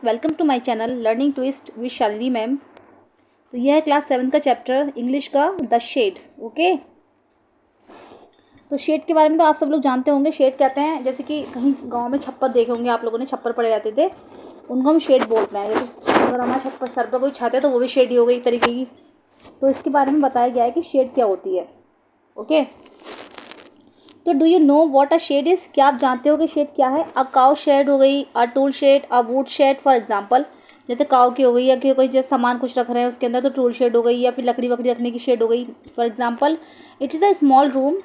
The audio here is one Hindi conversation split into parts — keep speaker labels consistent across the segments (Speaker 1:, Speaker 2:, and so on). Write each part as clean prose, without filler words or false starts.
Speaker 1: Welcome to my channel learning twist with Shalini ma'am. तो यह है क्लास 7 का चैप्टर इंग्लिश का द शेड। ओके, तो शेड के बारे में तो आप सब लोग जानते होंगे। शेड कहते हैं, जैसे कि कहीं गांव में छप्पर देखे होंगे आप लोगों ने, छप्पर पड़े जाते थे, उनको हम शेड बोलते हैं। जैसे अगर हमारे छत पर सर पर कोई छत है तो वो भी शेड ही हो गई एक तरीके की। तो इसके बारे में बताया गया है कि शेड क्या होती है। ओके, तो do you know what a shed is? क्या आप जानते हो कि शेड क्या है? अ काउ शेड हो गई, a tool shed, a wood shed. For example, जैसे काउ की हो गई, या कि कोई जैसे सामान कुछ रख रहे हैं उसके अंदर तो टूल शेड हो गई, या फिर लकड़ी वकड़ी रखने की शेड हो गई। For example, it is a small room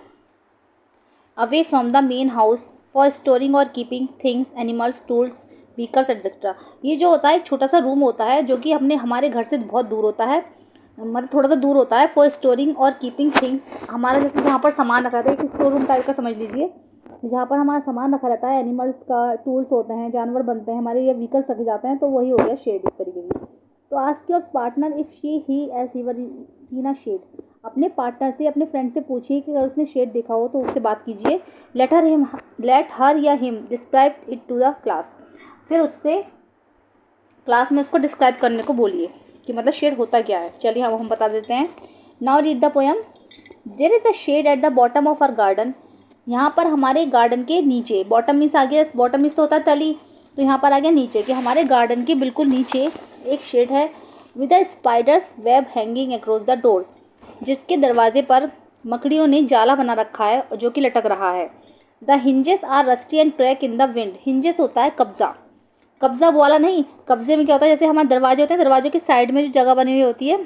Speaker 1: away from the main house for storing और keeping things, animals, tools, vehicles etcetera. ये जो होता है एक छोटा सा रूम होता है जो कि हमारे घर से बहुत दूर होता है, मतलब थोड़ा सा दूर होता है। फॉर स्टोरिंग और कीपिंग थिंग्स, हमारा जैसे जहाँ पर सामान रखा रहता है, एक स्टोर रूम टाइप का समझ लीजिए, जहाँ पर हमारा सामान रखा रहता है, एनिमल्स का टूल्स होते हैं, जानवर बनते हैं हमारे, ये व्हीकल्स रखे जाते हैं, तो वही हो गया शेड एक तरीके की। तो ask your partner if she he as he were in a shed. अपने पार्टनर से, अपने फ्रेंड से पूछिए कि अगर उसने शेड देखा हो तो उससे बात कीजिए। लेट हर या him describe it to the class. फिर उससे क्लास में उसको डिस्क्राइब करने को बोलिए कि मतलब शेड होता क्या है। चलिए हम बता देते हैं। Now read the poem. There is a shed at the bottom of our garden. यहाँ पर हमारे गार्डन के नीचे, बॉटम मीन्स आ गया, बॉटम मीन्स तो होता है तली, तो यहाँ पर आ गया नीचे, कि हमारे गार्डन के बिल्कुल नीचे एक शेड है। With a spiders web hanging across the door, जिसके दरवाजे पर मकड़ियों ने जाला बना रखा है जो कि लटक रहा है। The hinges are rusty and crack in the wind. Hinges होता है कब्जा, कब्जा वाला नहीं, कब्जे में क्या होता है, जैसे हमारे दरवाजे होते हैं, दरवाजों की साइड में जो जगह बनी हुई होती है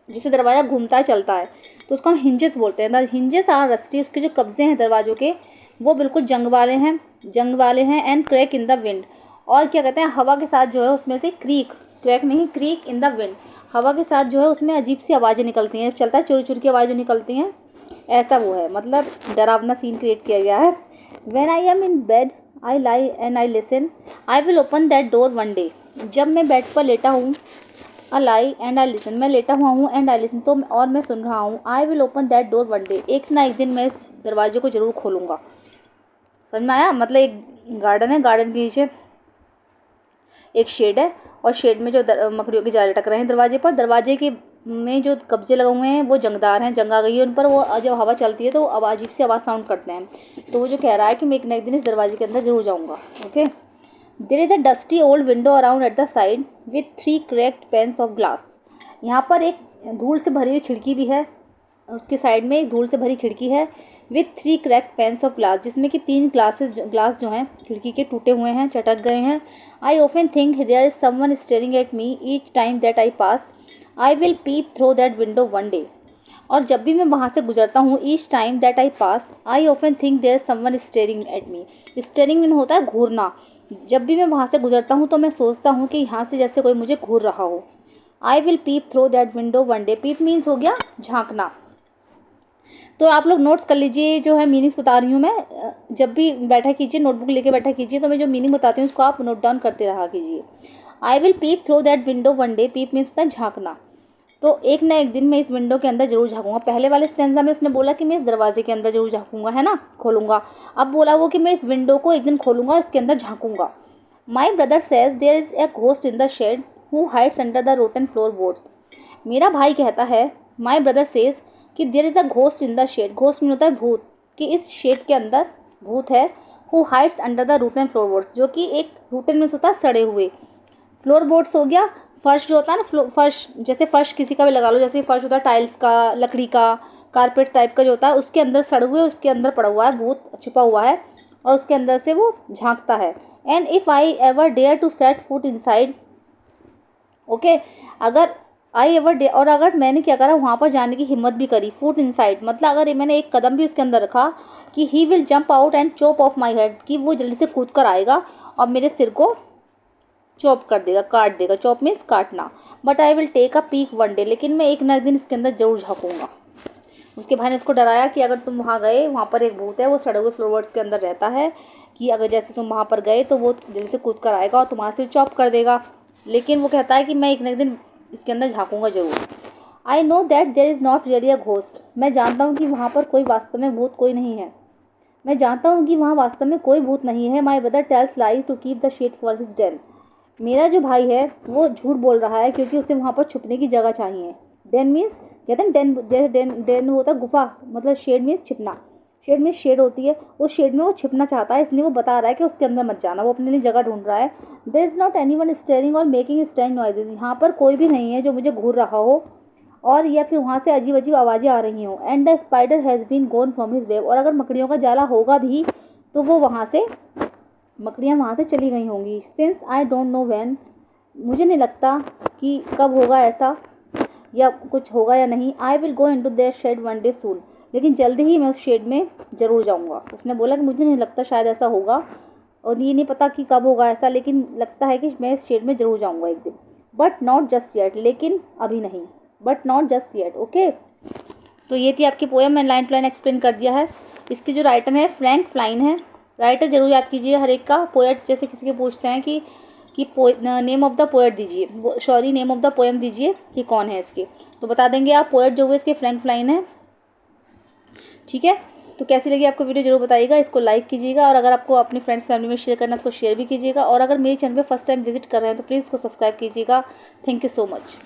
Speaker 1: जिससे दरवाज़ा घूमता है, चलता है, तो उसको हम हिंजेस बोलते हैं। द हिंजेस आर रस्टी, उसके जो कब्जे हैं दरवाज़ों के वो बिल्कुल जंग वाले हैं and crack in the wind. और क्या कहते हैं, हवा के साथ जो है उसमें से क्रीक, क्रैक नहीं, क्रीक इन द विंड, हवा के साथ जो है उसमें अजीब सी आवाज़ें निकलती हैं, चलता है चुर चुर की आवाज़ें निकलती हैं, ऐसा वो है, मतलब डरावना सीन क्रिएट किया गया है। When I am in bed I lie and I listen, I will open that door one day. जब मैं बेड पर लेटा हूँ, अ लाई एंड आई लिसन, मैं लेटा हुआ हूँ, एंड आई लिसन, तो और मैं सुन रहा हूँ, I will open that door one day, एक ना एक दिन मैं इस दरवाजे को जरूर खोलूँगा। समझ में आया? मतलब एक गार्डन है, गार्डन के नीचे एक शेड है, और शेड में जो मकड़ियों के जाले लटक रहे हैं दरवाजे पर, दरवाजे के में जो कब्जे लगे हुए हैं वो जंगदार हैं, जंग आ गई है उन पर, वो जब हवा चलती है तो अब अजीब सी आवाज़ साउंड करते हैं। तो वो जो कह रहा है कि मैं एक ना एक दिन इस दरवाजे के अंदर जरूर जाऊँगा। Okay, there is a dusty old window around at the side with 3 cracked pains of glass. यहाँ पर एक धूल से भरी हुई खिड़की भी है, उसके साइड में एक धूल से भरी खिड़की है, with 3 cracked pains of glass, जिसमें कि 3 ग्लास जो हैं खिड़की के टूटे हुए हैं, चटक गए हैं। I often think there is someone staring at me each time that I pass, I will peep through that window one day. और जब भी मैं वहाँ से गुजरता हूँ, each time that I pass, I often think there is someone staring at me. Staring mean होता है घूरना। जब भी मैं वहाँ से गुजरता हूँ तो मैं सोचता हूँ कि यहाँ से जैसे कोई मुझे घूर रहा हो। I will peep through that window one day, peep means हो गया झांकना। तो आप लोग नोट्स कर लीजिए, जो है मीनिंग्स बता रही हूँ मैं, जब भी बैठा कीजिए, नोटबुक लेके बैठा कीजिए, तो मैं जो मीनिंग बताती हूँ उसको आप नोट डाउन करते रहा कीजिए। I will peep through that window one day, peep means होता है झांकना। तो एक ना एक दिन मैं इस विंडो के अंदर जरूर झांकूंगा। पहले वाले स्टेंजा में उसने बोला कि मैं इस दरवाजे के अंदर जरूर झांकूंगा, है ना, खोलूंगा। अब बोला वो कि मैं इस विंडो को एक दिन खोलूंगा, इसके अंदर झांकूंगा। My brother says there is a ghost in the shed who hides under the rotten floor boards. मेरा भाई कहता है, माई ब्रदर सेज, कि there is a ghost in the shed, ghost में होता है भूत, कि इस शेड के अंदर भूत है। Who hides under the rotten floor boards, जो कि एक रूटन में होता है सड़े हुए, फ्लोर बोर्ड्स हो गया फर्श जो होता है ना, फर्श, जैसे फर्श किसी का भी लगा लो, जैसे फर्श होता है टाइल्स का, लकड़ी का, कारपेट टाइप का जो होता है, उसके अंदर सड़े हुए, उसके अंदर पड़ा हुआ है भूत, छुपा हुआ है, और उसके अंदर से वो झांकता है। And if I ever dare to set foot inside, okay, अगर आई एवर डे, और अगर मैंने क्या करा, वहाँ पर जाने की हिम्मत भी करी, फुट इनसाइड मतलब अगर मैंने एक कदम भी उसके अंदर रखा, कि he will jump out and chop of my head, कि वो जल्दी से कूद कर आएगा और मेरे सिर को चॉप कर देगा, काट देगा, चॉप मीन्स काटना। But I will take a peek one day, लेकिन मैं एक ना एक दिन इसके अंदर जरूर झाँकूंगा। उसके भाई ने उसको डराया कि अगर तुम वहाँ गए, वहाँ पर एक भूत है, वो सड़े हुए फ्लोवर्स के अंदर रहता है, कि अगर जैसे तुम वहाँ पर गए तो वो जल्दी से कूद कर आएगा और तुम्हारा सिर चॉप कर देगा। लेकिन वो कहता है कि मैं एक ना एक दिन इसके अंदर झाँकूंगा जरूर। I know that there is not really a ghost, मैं जानता हूँ कि वहाँ पर कोई वास्तव में भूत कोई नहीं है, मैं जानता हूँ कि वहाँ वास्तव में कोई भूत नहीं है। My brother tells lies to keep the shed for his den, मेरा जो भाई है वो झूठ बोल रहा है क्योंकि उसे वहाँ पर छुपने की जगह चाहिए। डेन मीन्स, कहते हैं डेन, जैसे डेन डेन होता है गुफा, मतलब शेड मीन्स छिपना। शेड मीन्स शेड होती है, उस शेड में वो छिपना चाहता है, इसलिए वो बता रहा है कि उसके अंदर मत जाना, वो अपने लिए जगह ढूंढ रहा है। There is not anyone staring or making strange noises, यहाँ पर कोई भी नहीं है जो मुझे घूर रहा हो और या फिर वहाँ से अजीब अजीब आवाज़ें आ रही हों। And the spider has been gone from his web, और अगर मकड़ियों का जाला होगा भी तो वो वहाँ से, मकड़ियाँ वहाँ से चली गई होंगी। Since I don't know when, मुझे नहीं लगता कि कब होगा ऐसा या कुछ होगा या नहीं। I will go into that shed one day soon, लेकिन जल्दी ही मैं उस शेड में ज़रूर जाऊँगा। उसने बोला कि मुझे नहीं लगता शायद ऐसा होगा और ये नहीं पता कि कब होगा ऐसा, लेकिन लगता है कि मैं इस शेड में ज़रूर जाऊँगा एक दिन। बट नॉट जस्ट येट, लेकिन अभी नहीं। But not just yet, okay. तो ये थी आपकी पोएम, मैंने लाइन टू लाइन एक्सप्लेन कर दिया है। इसकी जो राइटर है फ्रैंक फ्लाइन है। राइटर जरूर याद कीजिए हर एक का। पोएट जैसे किसी के पूछते हैं कि नेम ऑफ द पोएट दीजिए, sorry name of the poem दीजिए कि कौन है इसके, तो बता देंगे आप। पोएट जो हुए इसके फ्रैंक फ्लाइन है, ठीक है। तो कैसी लगी आपको वीडियो जरूर बताइएगा, इसको लाइक कीजिएगा और अगर आपको अपनी फ्रेंड्स फैमिली में शेयर करना है तो शेयर भी कीजिएगा। और अगर मेरे चैनल पे फर्स्ट टाइम विजिट कर रहे हैं तो प्लीज़ इसको सब्सक्राइब कीजिएगा। Thank you so much.